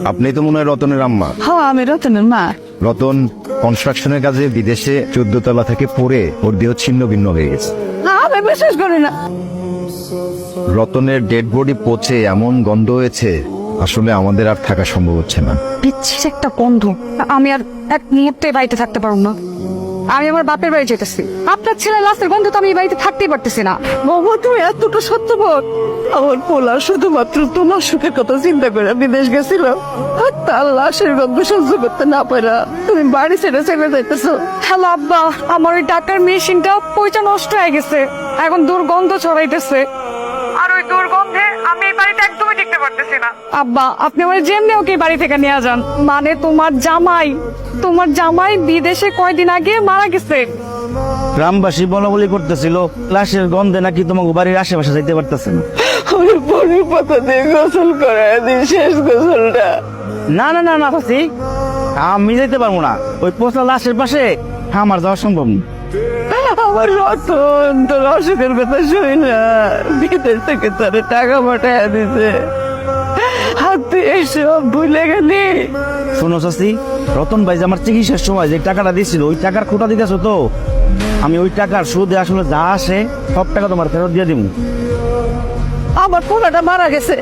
আপনি তো মনে হয় রতনের আম্মা। হ্যাঁ, আমি রতনের মা। রতন কনস্ট্রাকশনের কাজে বিদেশে 14 তলা থেকে পড়ে ওর দেহ ছিন্ন ভিন্ন হয়ে গেছে। না, আমি বিশ্বাস করি না। রতনের ডেড বডি পচে এমন গন্ধ হয়েছে, আসলে আমাদের আর থাকা সম্ভব হচ্ছে না। পিচ্ছির একটা গন্ধ। আমি আর এক মুহূর্তে বাড়িতে থাকতে পারবো না। আমি আমার বাপের বাড়ি যেতেছি। আপনার ছেলে লাশের গন্ধ তো আমি এই বাড়িতে থাকতেই পারতেছি না। বাবা, তুমি এতটা সত্যবাদ। আমার পোলা শুধুমাত্র তোমার সুখের কথা চিন্তা করে বিদেশ গেছিল, আর তার লাশের গন্ধ সহ্য করতে না পারা তুমি বাড়ি ছেড়ে চলে যাইতেছো। হ্যালো আব্বা, আমার ওই টাকার মেশিনটা পয়সা নষ্ট হয়ে গেছে, এখন দুর্গন্ধ ছড়াইতেছে। আর ওই দুর্গন্ধে আমি এই বাড়িতে একদমই টিকতে পারতেছি না। আব্বা, আপনি আমার যেমনি ওকে বাড়ি থেকে নিয়ে যান। মানে তোমার জামাই বিদেশে কয়দিন আগে মারা গেছে। গ্রামবাসী বলা বলি করতেছিল লাশের গন্ধে নাকি তোমাকে বাড়ির আশেপাশে যাইতে পারতেছে না। ওই পরে পাতা দিয়ে গোসল করায় দিই, শেষ গোসলটা। না না না না ফাসি, আমি যাইতে পারবো না। ওই পোষা লাশের পাশে আমার যাওয়া সম্ভব না। আমার রতন তোর অসুখের কথা শুই না, বিদেশ থেকে তোর টাকা পাঠায় দিতে, হাতে এসব ভুলে গেলি। শোনো চাচি, রতন ভাই যে আমার চিকিৎসার সময় যে টাকাটা দিয়েছিল ওই টাকার খোটা দিতেছো তো, আমি ওই টাকার সুদে আসলে যা আসে সব টাকা তোমার ফেরত দিয়ে দিব। আমার পোলাটা মারা গেছে,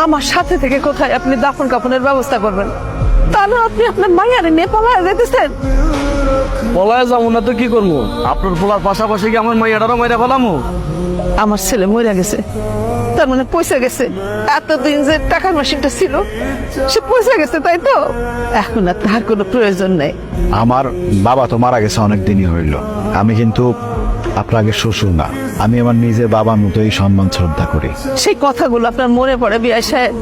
আমার সাথে থেকে কোথায় আপনি দাফন কাফনের ব্যবস্থা করবেন? তাহলে আপনি আপনার মাইয়ারে নিয়ে পালায় যেতেছেন। পলায় যাবো না তো কি করবো? আপনার পোলার পাশাপাশি কি আমার মাইয়াটারও মাইরা ফেলামো? আমার ছেলে মরে গেছে, তার মানে পয়সা গেছে। এতদিন যে টাকার মেশিনটা ছিল সে পয়সা গেছে, তাই তো? এখন আর তার কোনো প্রয়োজন নেই। আমার বাবা তো মারা গেছে অনেক দিনই হইল। আমি কিন্তু আপনার আগে শ্বশুর না, আমি আমার নিজের বাবার মতোই সম্মান শ্রদ্ধা করি। সেই কথাগুলো আপনার মনে পড়ে বিয়াই সাহেব?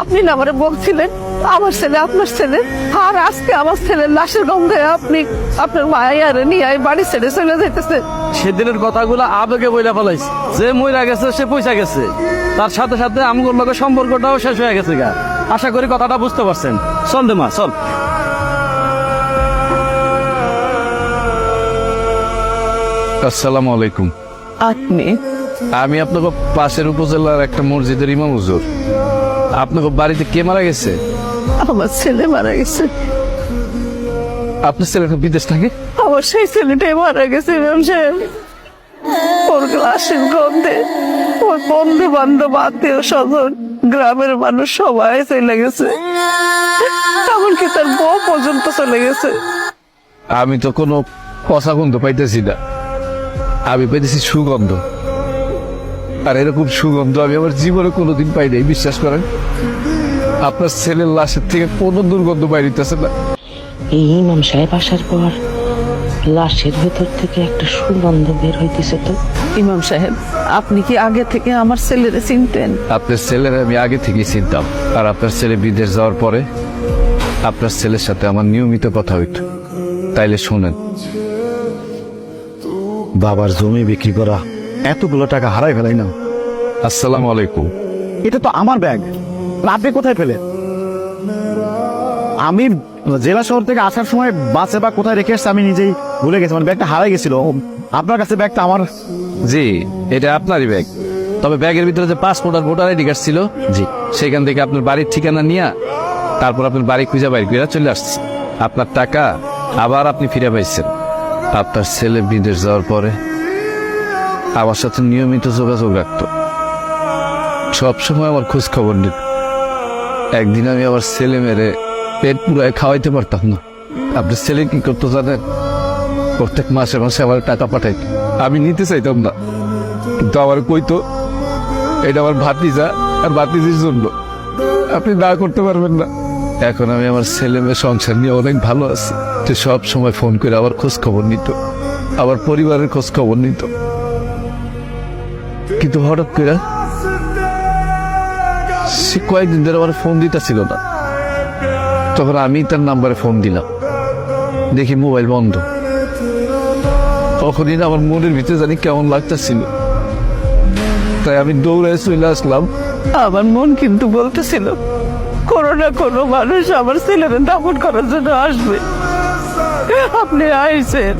আপনি না আমারে বলছিলেন আমার ছেলে আপনার ছেলে, আর আজকে আমার ছেলের লাশের গন্ধে আপনি আপনার মায়ের নিয়ে বাড়ি ছেড়ে চলে যাইতেছে। সেদিনের কথাগুলো আবেগে বইলা ফেলাইছে। যে মইরা গেছে সে পয়সা গেছে, তার সাথে সাথে আমগুলোর লগে সম্পর্কটাও শেষ হয়ে গেছে গা। আশা করি কথাটা বুঝতে পারছেন। চল দে মা, চল। আসসালামু আলাইকুম। আপনি? আমি আপনাকে পাশের উপজেলার একটা মসজিদের ইমাম হুজুর। আপনাকে বাড়িতে কে মারা গেছে? আমার ছেলে মারা গেছে। আপনার ছেলেটা বিদেশ থাকে? আমার সেই ছেলেটাই মারা গেছে ইমাম সাহেব। ওর লাশের গন্ধে ওর বন্ধু বান্ধব আত্মীয় স্বজন গ্রামের মানুষ সবাই চলে গেছে, এমনকি তার বউ পর্যন্ত চলে গেছে। আমি তো কোনো পচা গন্ধ পাইতেছি না, আমি পাইতেছি সুগন্ধ। আর এরকম সুগন্ধ আমি আমার জীবনে কোনোদিন পাই নাই, বিশ্বাস করেন। আপনার ছেলের লাশের থেকে কোনো দুর্গন্ধ বাইরিতেছে না। এই ইমাম সাহেব আসার পর লাশের ভেতর থেকে একটা সুগন্ধ বের হইতেছে। তো ইমাম সাহেব, আপনি কি আগে থেকে আমার ছেলেরে চিনতেন? আপনার ছেলের আমি আগে থেকেই চিনতাম। আর আপনার ছেলে বিদেশ যাওয়ার পরে আপনার ছেলের সাথে আমার নিয়মিত কথা হইত। তাইলে শোনেন, বাবার জমি বিক্রি করা এতগুলো টাকা হারাই ফেলাই না। আসসালামু আলাইকুম। এটা তো আমার ব্যাগ, আপনি কোথায় পেলেন? আমি জেলা শহর থেকে আসার সময় বাসে বা কোথায় রেখে এসছি আমি নিজেই ভুলে গেছি। মানে ব্যাগটা হারাই গেছিল। আপনার কাছে ব্যাগটা আমার? জি, এটা আপনারই ব্যাগ। তবে ব্যাগের ভিতরে যে পাসপোর্ট আর ভোটার আইডি কার্ড ছিল, জি, সেখান থেকে আপনার বাড়ির ঠিকানা নিয়ে তারপর আপনার বাড়ি খুঁজে বাইর করে চলে আসছি। আপনার টাকা আবার আপনি ফিরে পাইছেন। আপনার ছেলে বিদেশ যাওয়ার পরে আমার সাথে নিয়মিত যোগাযোগ রাখত, সবসময় আমার খোঁজ খবর নিত। একদিন আমি আমার ছেলে মেরে পেট পুরায় খাওয়াইতে পারতাম না। আপনার ছেলে কি করতো জানেন? প্রত্যেক মাসে মাসে আমার টাকা পাঠাইত। আমি নিতে চাইতাম না, কিন্তু আমার কইতো এটা আমার ভাতিজা আর ভাতিজির জন্য, আপনি না করতে পারবেন না। এখন আমি আমার ছেলে মেয়ে সংসার নিয়ে অনেক ভালো আছি। সে সব সময় ফোন করে আমার খোঁজ খবর নিত, আমার পরিবারের খোঁজ খবর নিত। কিন্তু হঠাৎ করে সে কয়েকদিন ধরে আমার ফোন দিতেছিল না। তখন আমি তার নাম্বারে ফোন দিলাম, দেখি মোবাইল বন্ধ। তখনই আমার মনের ভিতরে জানি কেমন লাগতেছিল, তাই আমি দৌড়ায় চলে আসলাম। আমার মন কিন্তু বলতেছিল কোনো না কোনো মানুষ আমার ছেলের দাফন করার জন্য আসবে। আপনি আইছেন।